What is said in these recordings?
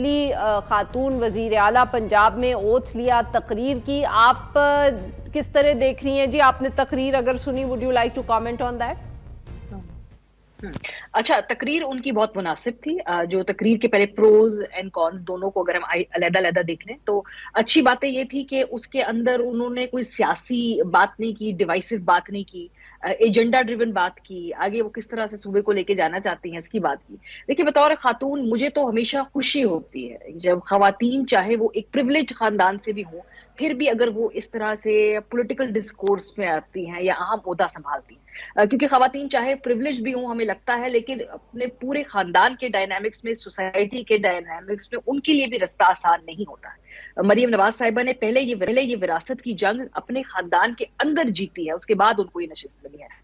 पहली खातून वजीर आला पंजाब में ओथ लिया, तकरीर की। आप किस तरह देख रही हैं जी? आपने तकरीर अगर सुनी, would you like to comment on that? अच्छा, तकरीर उनकी बहुत मुनासिब थी। जो तकरीर के पहले प्रोज एंड कॉन्स दोनों को अगर हम अलग-अलग देख लें तो अच्छी बातें ये थी कि उसके अंदर उन्होंने कोई सियासी बात नहीं की, डिवाइसिव बात नहीं की, एजेंडा ड्रिवन बात की, आगे वो किस तरह से सूबे को लेके जाना चाहती हैं इसकी बात की। देखिए, बतौर खातून मुझे तो हमेशा खुशी होती है जब खवातीन, चाहे वो एक प्रिविलेज्ड खानदान से भी हों, फिर भी अगर वो इस तरह से पॉलिटिकल डिस्कोर्स में आती हैं या अहम ओहदा संभालती हैं। क्योंकि खवातीन चाहे प्रिविलेज भी हों, हमें लगता है, लेकिन अपने पूरे खानदान के डायनामिक्स में, सोसाइटी के डायनामिक्स में उनके लिए भी रास्ता आसान नहीं होता है। मरियम नवाज साहिबा ने पहले ये विरासत की जंग अपने खानदान के अंदर जीती है, उसके बाद उनको ये नशिस्त मिली है।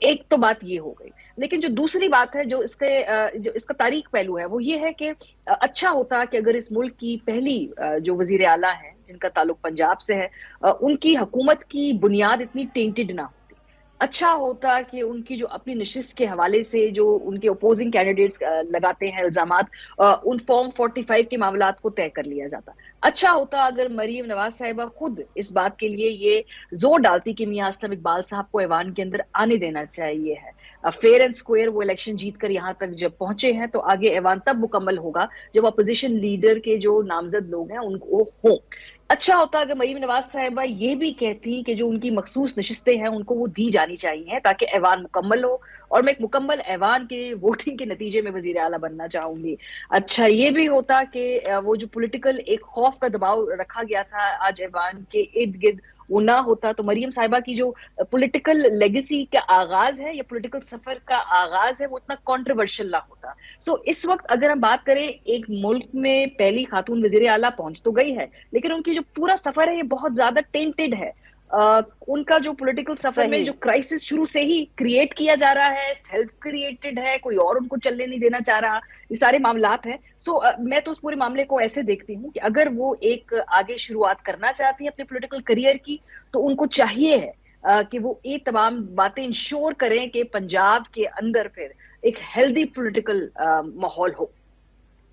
एक तो बात ये हो गई। लेकिन जो दूसरी बात है, जो इसका तारीख पहलू है, वो ये है कि अच्छा होता कि अगर इस मुल्क की पहली जो वजीर आला है जिनका ताल्लुक पंजाब से है, उनकी हुकूमत की बुनियाद इतनी टेंटेड ना। अच्छा होता कि उनकी जो अपनी नशिस्त के हवाले से जो उनके अपोजिंग कैंडिडेट्स लगाते हैं इल्जामात, उन फॉर्म 45 के मामलात को तय कर लिया जाता। अच्छा होता अगर मरीम नवाज साहिबा खुद इस बात के लिए ये जोर डालती कि मियां असलम इकबाल साहब को ऐवान के अंदर आने देना चाहिए है। फेयर एंड स्क्वायर वो इलेक्शन जीत कर यहाँ तक जब पहुंचे हैं, तो आगे ऐवान तब मुकम्मल होगा जब अपोजिशन लीडर के जो नामजद लोग हैं उनको हो। अच्छा होता अगर मरीम नवाज साहिबा ये भी कहती कि जो उनकी मखसूस नशिस्तें हैं उनको वो दी जानी चाहिए ताकि ऐवान मुकम्मल हो, और मैं एक मुकम्मल ऐवान के वोटिंग के नतीजे में वजीर आला बनना चाहूंगी। अच्छा ये भी होता कि वो जो पॉलिटिकल एक खौफ का दबाव रखा गया था आज ऐवान के इर्द गिर्द, वो ना होता, तो मरियम साहिबा की जो पॉलिटिकल लेगेसी का आगाज है या पॉलिटिकल सफर का आगाज है वो इतना कंट्रोवर्शियल ना होता। इस वक्त अगर हम बात करें, एक मुल्क में पहली खातून वजीर आला पहुंच तो गई है, लेकिन उनकी जो पूरा सफर है ये बहुत ज्यादा टेंटेड है। उनका जो पॉलिटिकल सफर में सही। जो क्राइसिस शुरू से ही क्रिएट किया जा रहा है, सेल्फ क्रिएटेड है, कोई और उनको चलने नहीं देना चाह रहा, ये सारे मामलात हैं। मैं तो उस पूरे मामले को ऐसे देखती हूँ कि अगर वो एक आगे शुरुआत करना चाहती है अपने पॉलिटिकल करियर की, तो उनको चाहिए है कि वो ये तमाम बातें इंश्योर करें कि पंजाब के अंदर फिर एक हेल्दी पॉलिटिकल माहौल हो।